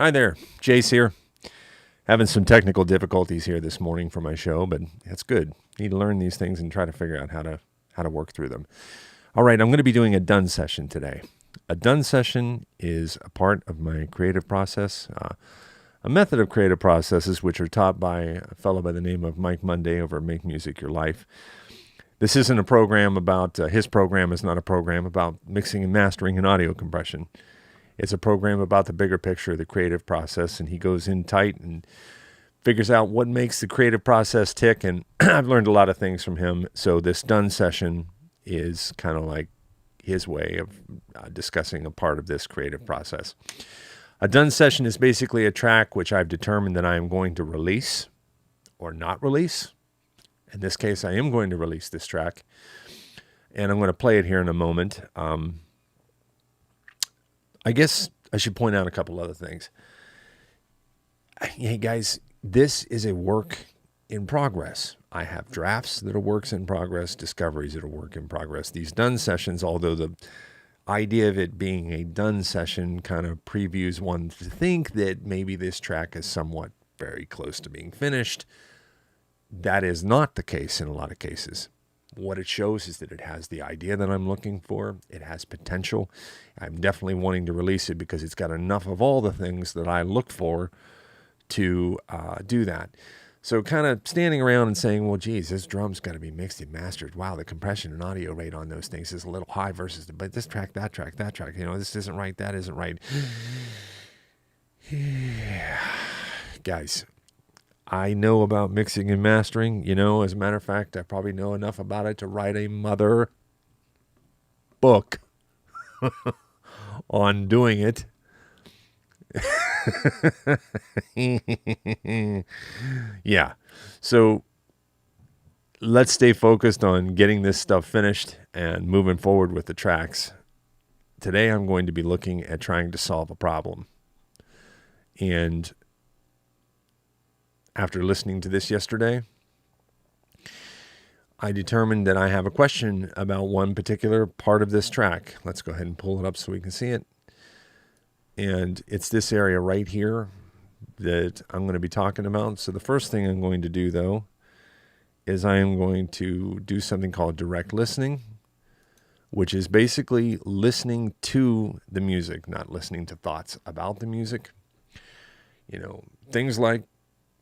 Hi there, Jace here. Having some technical difficulties here this morning for my show, but that's good. Need to learn these things and try to figure out how to work through them. All right, I'm going to be doing a done session today. A done session is a part of my creative process, a method of creative processes which are taught by a fellow by the name of Mike Monday over at Make Music Your Life. This isn't a program about, his program is not a program about mixing and mastering and audio compression. It's a program about the bigger picture of the creative process, and he goes in tight and figures out what makes the creative process tick, and I've learned a lot of things from him. So this done session is kind of like his way of discussing a part of this creative process. A done session is basically a track which I've determined that I am going to release or not release. In this case, I am going to release this track, and I'm going to play it here in a moment. I guess I should point out a couple other things. Hey guys, this is a work in progress. I have drafts that are works in progress, discoveries that are work in progress. These done sessions, although the idea of it being a done session kind of previews one to think that maybe this track is somewhat very close to being finished, that is not the case in a lot of cases. What it shows is that it has the idea that I'm looking for. It has potential. I'm definitely wanting to release it because it's got enough of all the things that I look for to do that. So kind of standing around and saying, well, geez, this drum's got to be mixed and mastered. Wow, the compression and audio rate on those things is a little high versus but this track, that track, that track. You know, this isn't right, that isn't right. Yeah. Guys, I know about mixing and mastering. You know, as a matter of fact, I probably know enough about it to write a mother book on doing it. Yeah. So let's stay focused on getting this stuff finished and moving forward with the tracks. Today I'm going to be looking at trying to solve a problem. And after listening to this yesterday, I determined that I have a question about one particular part of this track. Let's go ahead and pull it up so we can see it. And it's this area right here that I'm going to be talking about. So the first thing I'm going to do, though, is I am going to do something called direct listening, which is basically listening to the music, not listening to thoughts about the music. You know, things like,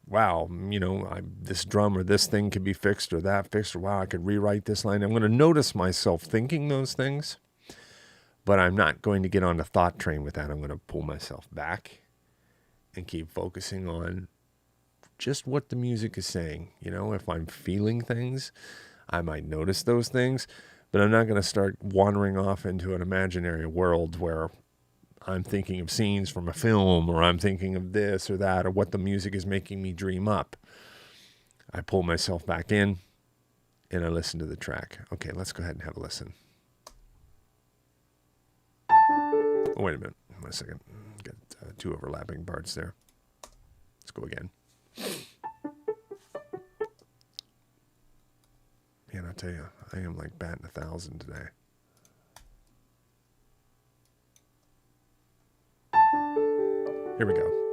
wow, you know, this drum or this thing could be fixed or that fixed, or wow, I could rewrite this line. I'm going to notice myself thinking those things, but I'm not going to get on the thought train with that. I'm going to pull myself back and keep focusing on just what the music is saying. You know, if I'm feeling things, I might notice those things, but I'm not going to start wandering off into an imaginary world where I'm thinking of scenes from a film, or I'm thinking of this or that, or what the music is making me dream up. I pull myself back in and I listen to the track. Okay, let's go ahead and have a listen. Oh, wait a minute. Wait a second. Got two overlapping parts there. Let's go again. Man, I tell you, I am like batting 1,000 today. Here we go.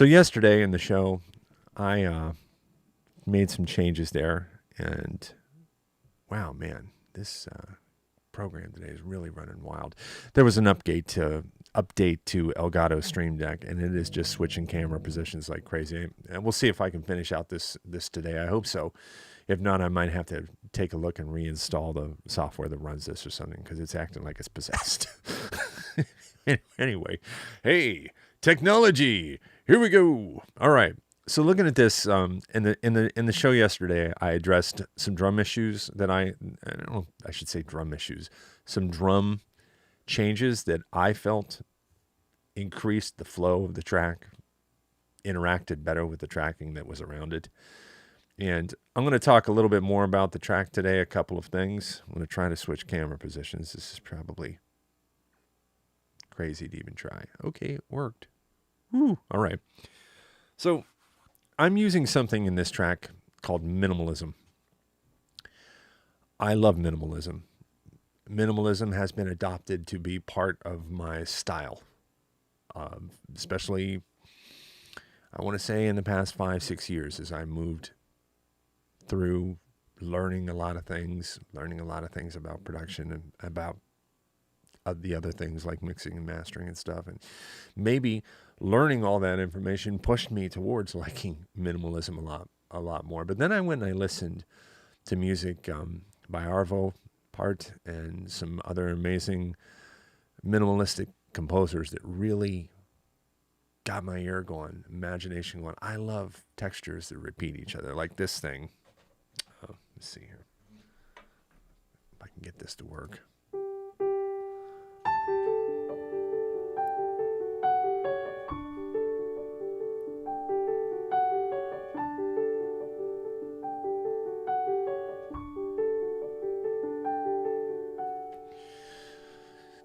So yesterday in the show, I made some changes there, and wow, man, this program today is really running wild. There was an update to Elgato Stream Deck, and it is just switching camera positions like crazy. And we'll see if I can finish out this today. I hope so. If not, I might have to take a look and reinstall the software that runs this or something, because it's acting like it's possessed. Anyway, hey, technology, here we go. All right. So looking at this, in the show yesterday, I addressed some drum issues that I don't know, I should say drum issues, some drum changes that I felt increased the flow of the track, interacted better with the tracking that was around it. And I'm going to talk a little bit more about the track today, a couple of things. I'm going to try to switch camera positions. This is probably crazy to even try. Okay, it worked. Woo. All right. So I'm using something in this track called minimalism. I love minimalism. Minimalism has been adopted to be part of my style, especially, I want to say, in the past 5-6 years as I moved through learning a lot of things about production and about the other things like mixing and mastering and stuff. And maybe learning all that information pushed me towards liking minimalism a lot more. But then I went and I listened to music by Arvo Part and some other amazing minimalistic composers that really got my ear going, imagination going. I love textures that repeat each other, like this thing. Let's see here. If I can get this to work.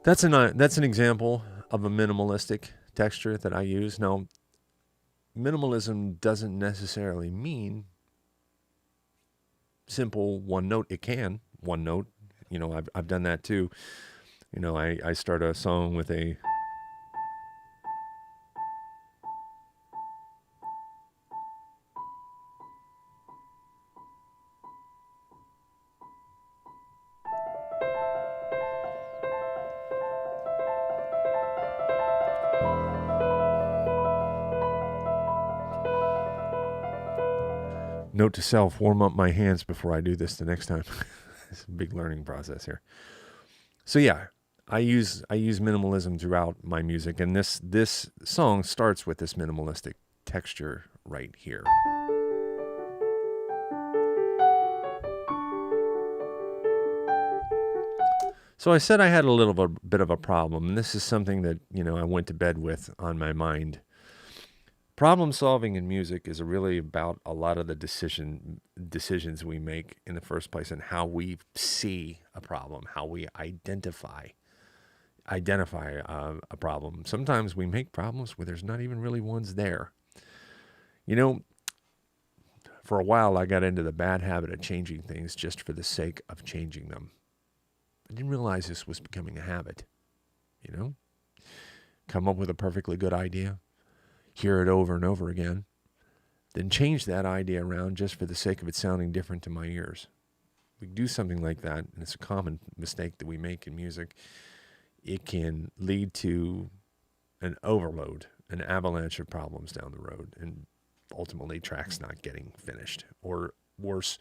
That's an example of a minimalistic texture that I use. Now, minimalism doesn't necessarily mean simple one note. It can one note. You know, I've done that too. You know, I start a song with a note to self, warm up my hands before I do this the next time. It's a big learning process here. So yeah, I use minimalism throughout my music, and this song starts with this minimalistic texture right here. So I said I had a little bit of a problem, and this is something that, you know, I went to bed with on my mind. Problem solving in music is really about a lot of the decisions we make in the first place, and how we see a problem, how we identify a problem. Sometimes we make problems where there's not even really ones there. You know, for a while I got into the bad habit of changing things just for the sake of changing them. I didn't realize this was becoming a habit. You know, come up with a perfectly good idea, hear it over and over again, then change that idea around just for the sake of it sounding different to my ears. We do something like that, and it's a common mistake that we make in music. It can lead to an overload, an avalanche of problems down the road, and ultimately tracks not getting finished, or worse,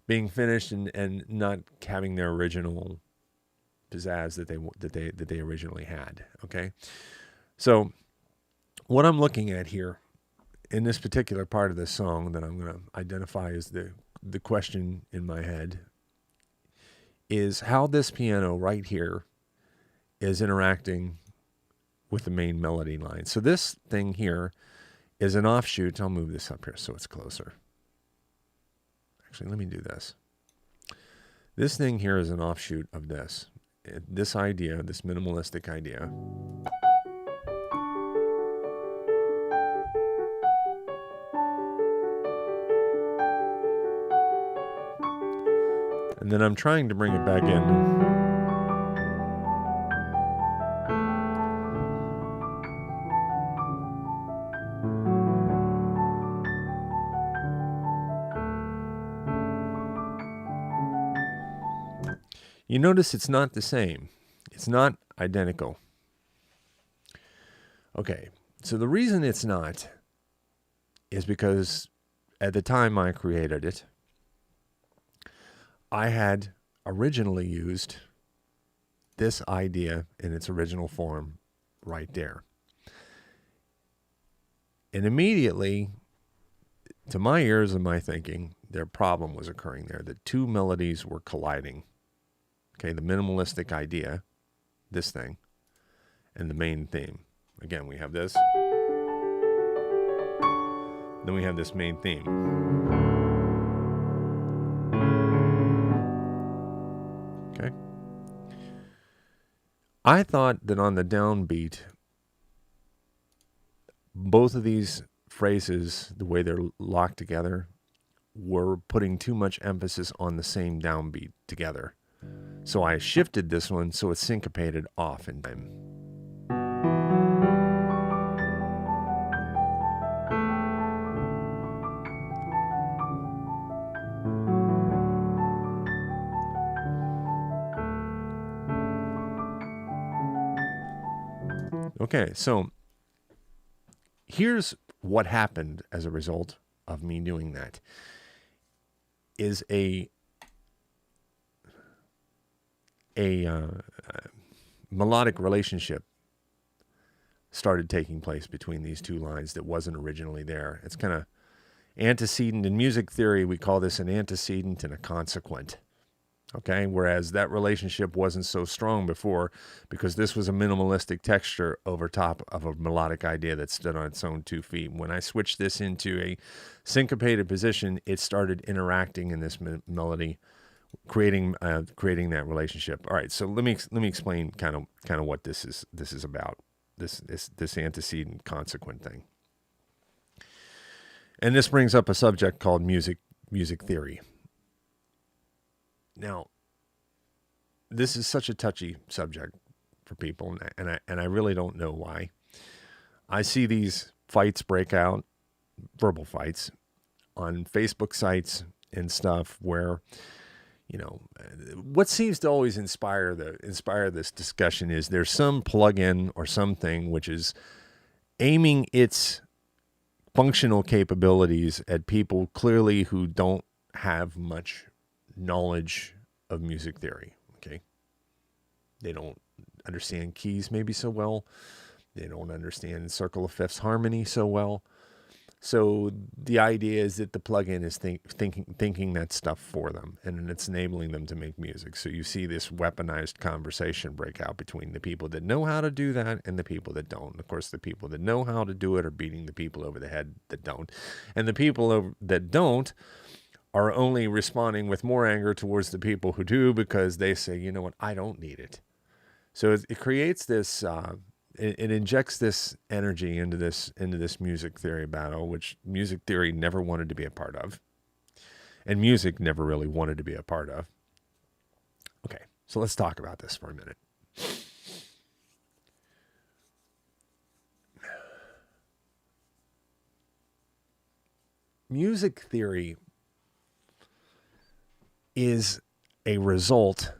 being finished and not having their original pizzazz that they originally had. Okay, so what I'm looking at here in this particular part of this song that I'm going to identify as the question in my head is how this piano right here is interacting with the main melody line. So this thing here is an offshoot. I'll move this up here so it's closer. Actually, let me do this. This thing here is an offshoot of this. This idea, this minimalistic idea. And then I'm trying to bring it back in. You notice it's not the same. It's not identical. Okay, so the reason it's not is because at the time I created it, I had originally used this idea in its original form right there. And immediately, to my ears and my thinking, their problem was occurring there. The two melodies were colliding. Okay, the minimalistic idea, this thing, and the main theme. Again, we have this. Then we have this main theme. Okay. I thought that on the downbeat, both of these phrases, the way they're locked together, were putting too much emphasis on the same downbeat together. So I shifted this one so it's syncopated off in time. Okay, so here's what happened as a result of me doing that. Is a melodic relationship started taking place between these two lines that wasn't originally there. It's kind of antecedent. In music theory, we call this an antecedent and a consequent. Okay, whereas that relationship wasn't so strong before because this was a minimalistic texture over top of a melodic idea that stood on its own 2 feet. When I switched this into a syncopated position, it started interacting in this melody, creating that relationship. All right, so let me explain kind of what this is about. This antecedent consequent thing. And this brings up a subject called music theory. Now, this is such a touchy subject for people, and I really don't know why. I see these fights break out, verbal fights, on Facebook sites and stuff where, you know, what seems to always inspire this discussion is there's some plugin or something which is aiming its functional capabilities at people clearly who don't have much knowledge of music theory. Okay, they don't understand keys maybe so well. They don't understand circle of fifths harmony so well. So the idea is that the plugin is thinking that stuff for them, and it's enabling them to make music. So you see this weaponized conversation break out between the people that know how to do that and the people that don't. Of course, the people that know how to do it are beating the people over the head that don't, and the people that don't are only responding with more anger towards the people who do because they say, you know what, I don't need it. So it creates this. It injects this energy into this music theory battle, which music theory never wanted to be a part of, and music never really wanted to be a part of. Okay, so let's talk about this for a minute. Music theory is a result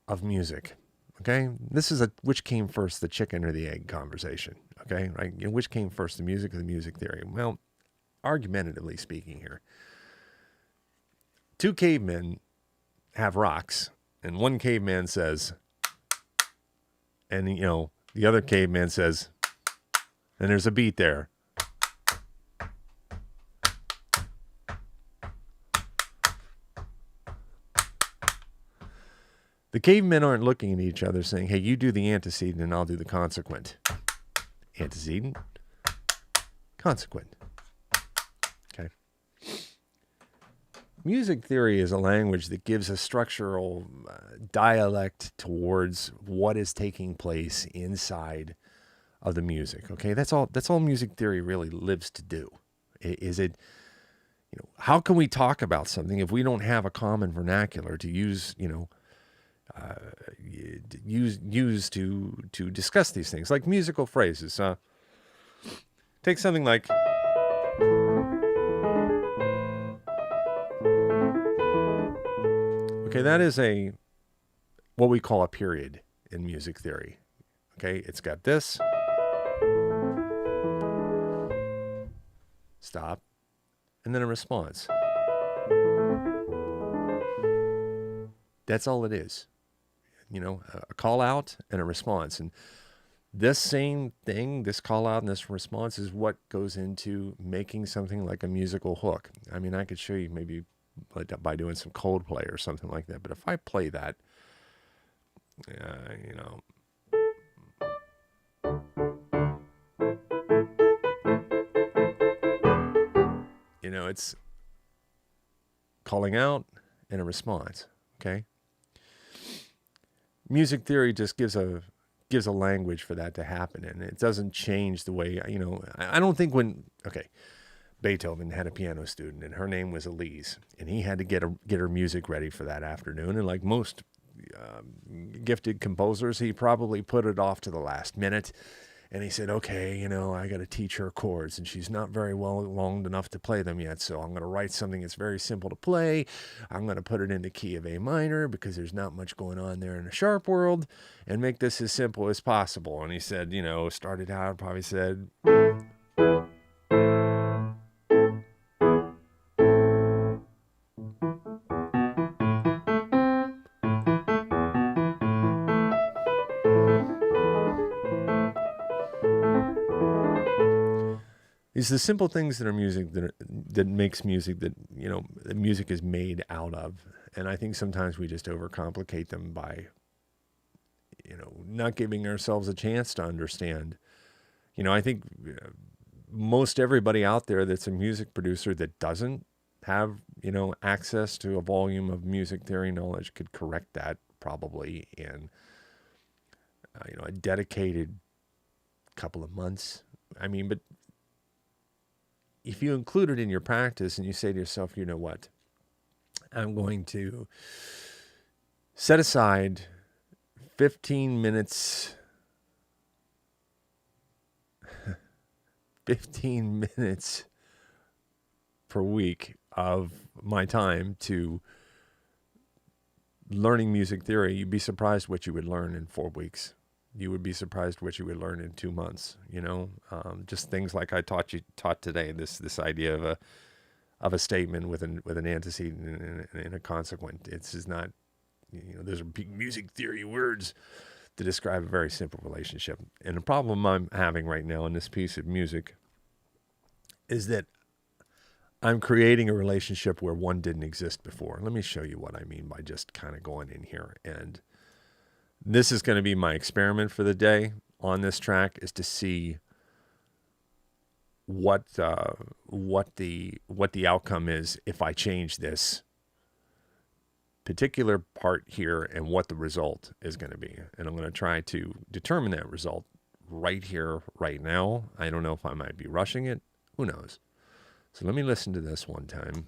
of music. Okay, this is which came first, the chicken or the egg conversation. Okay, right? Which came first, the music or the music theory? Well, argumentatively speaking here, two cavemen have rocks, and one caveman says, and the other caveman says, and there's a beat there. The cavemen aren't looking at each other saying, hey, you do the antecedent and I'll do the consequent. Antecedent, consequent. Okay. Music theory is a language that gives a structural dialect towards what is taking place inside of the music. Okay, that's all music theory really lives to do. Is it, how can we talk about something if we don't have a common vernacular to use, use to discuss these things, like musical phrases. Take something like, Okay, that is what we call a period in music theory. Okay, it's got this, stop, and then a response. That's all it is. A call out and a response. And this same thing, this call out and this response, is what goes into making something like a musical hook. I mean, I could show you maybe by doing some Coldplay or something like that. But if I play that, it's calling out and a response. Okay. Music theory just gives a language for that to happen, and it doesn't change the way, I don't think Beethoven had a piano student, and her name was Elise, and he had to get her music ready for that afternoon, and like most gifted composers, he probably put it off to the last minute. And he said, okay, I got to teach her chords, and she's not very well along enough to play them yet. So I'm going to write something that's very simple to play. I'm going to put it in the key of A minor because there's not much going on there in the sharp world, and make this as simple as possible. And he said, started out, probably said, it's the simple things that are music that makes music that music is made out of. And I think sometimes we just overcomplicate them by not giving ourselves a chance to understand. I think most everybody out there that's a music producer that doesn't have access to a volume of music theory knowledge could correct that probably in a dedicated couple of months. I mean, but if you include it in your practice and you say to yourself, you know what, I'm going to set aside 15 minutes per week of my time to learning music theory, you'd be surprised what you would learn in 4 weeks. You would be surprised what you would learn in 2 months. Just things like I taught today. This idea of a statement with an antecedent and a consequent. It's just not. Those are big music theory words to describe a very simple relationship. And the problem I'm having right now in this piece of music is that I'm creating a relationship where one didn't exist before. Let me show you what I mean by just kind of going in here. And this is going to be my experiment for the day on this track, is to see what the outcome is if I change this particular part here and what the result is going to be. And I'm going to try to determine that result right here, right now. I don't know if I might be rushing it. Who knows? So let me listen to this one time.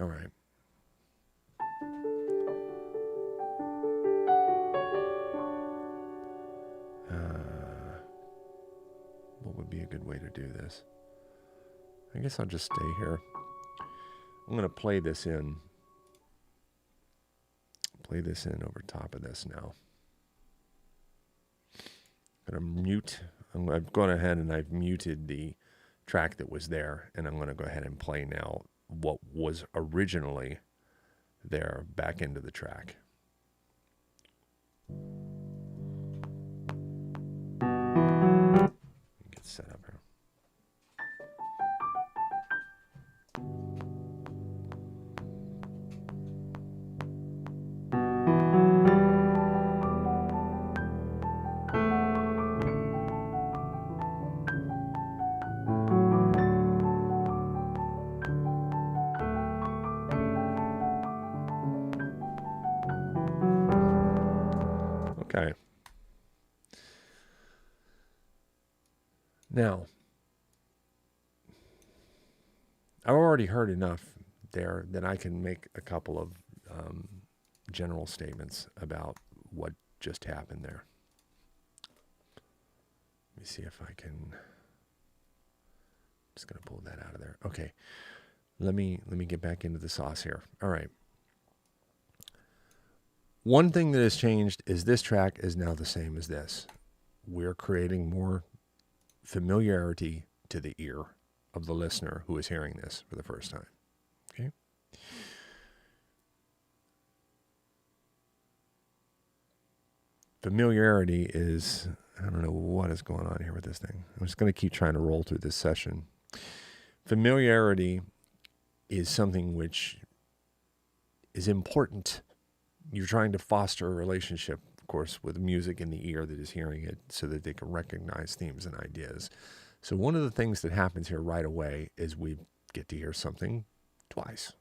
All right. What would be a good way to do this? I guess I'll just stay here. I'm going to play this in over top of this now. I'm going to mute. I've gone ahead and I've muted the track that was there, and I'm going to go ahead and play now what was originally there back into the track. Get set up here. Okay. Now, I've already heard enough there that I can make a couple of general statements about what just happened there. Let me see if I can. Just going to pull that out of there. Okay. Let me get back into the sauce here. All right. One thing that has changed is this track is now the same as this. We're creating more familiarity to the ear of the listener who is hearing this for the first time. Okay. Familiarity is, I don't know what is going on here with this thing. I'm just going to keep trying to roll through this session. Familiarity is something which is important. You're trying to foster a relationship, of course, with music in the ear that is hearing it so that they can recognize themes and ideas. So one of the things that happens here right away is we get to hear something twice.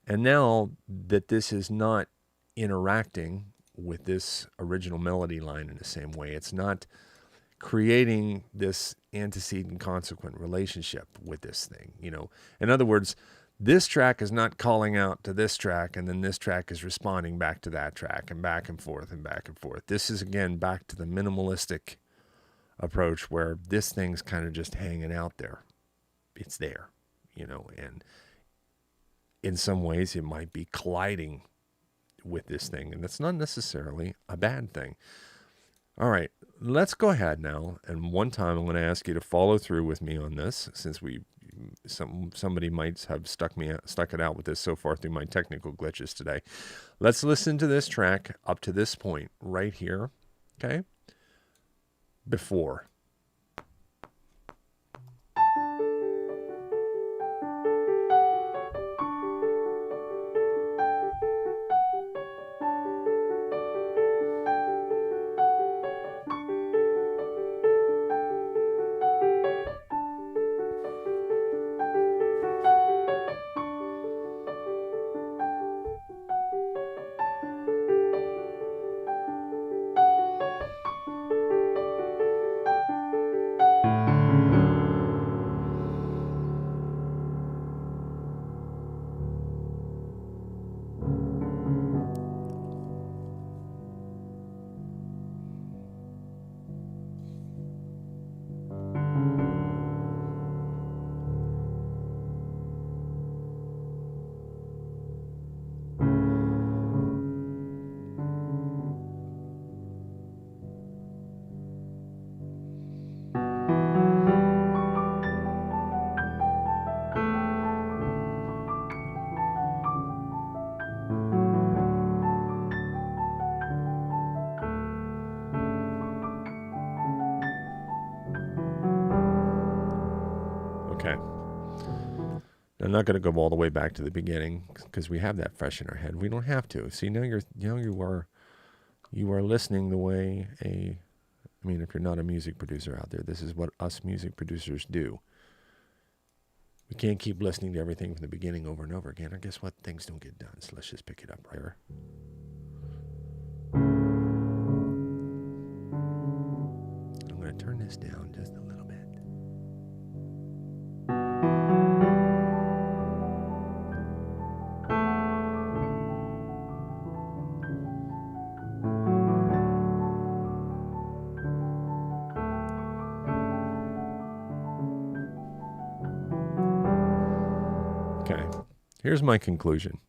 And now that this is not interacting with this original melody line in the same way, it's not creating this antecedent consequent relationship with this thing. In other words, this track is not calling out to this track, and then this track is responding back to that track, and back and forth and back and forth. This is, again, back to the minimalistic approach where this thing's kind of just hanging out there. It's there, and in some ways it might be colliding with this thing, and that's not necessarily a bad thing. All right, let's go ahead now, and one time I'm going to ask you to follow through with me on this, since somebody might have stuck it out with this so far through my technical glitches today. Let's listen to this track up to this point right here, okay? Before. Okay. I'm not going to go all the way back to the beginning because we have that fresh in our head. We don't have to. See, now you are listening the way if you're not a music producer out there, this is what us music producers do. We can't keep listening to everything from the beginning over and over again. I guess what? Things don't get done. So let's just pick it up right here. I'm going to turn this down just a little bit. Here's my conclusion.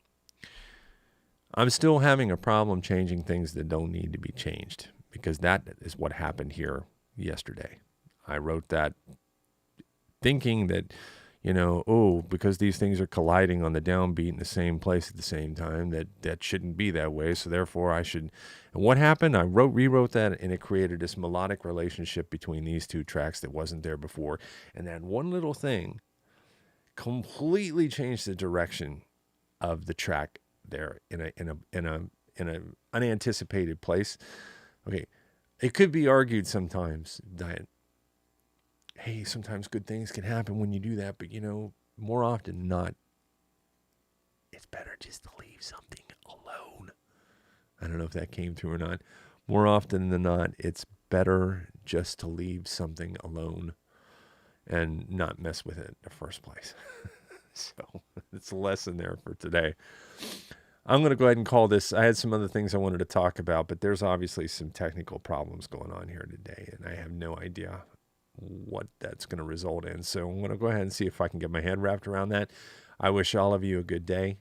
I'm still having a problem changing things that don't need to be changed, because that is what happened here yesterday. I wrote that thinking that, because these things are colliding on the downbeat in the same place at the same time, that shouldn't be that way. So therefore I should. And what happened? I rewrote that, and it created this melodic relationship between these two tracks that wasn't there before. And that one little thing completely changed the direction of the track there in a unanticipated place. Okay, it could be argued sometimes that, hey, sometimes good things can happen when you do that, but more often than not, it's better just to leave something alone. I don't know if that came through or not. More often than not, it's better just to leave something alone and not mess with it in the first place. So it's a lesson there for today. I'm going to go ahead and call this. I had some other things I wanted to talk about, but there's obviously some technical problems going on here today, and I have no idea what that's going to result in. So I'm going to go ahead and see if I can get my head wrapped around that. I wish all of you a good day.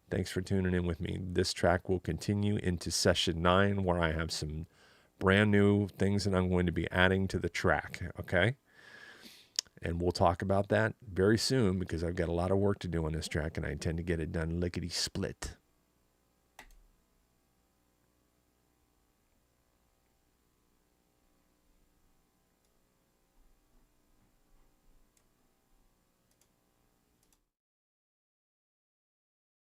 Thanks for tuning in with me. This track will continue into session 9, where I have some brand new things that I'm going to be adding to the track, okay? And we'll talk about that very soon because I've got a lot of work to do on this track, and I intend to get it done lickety-split.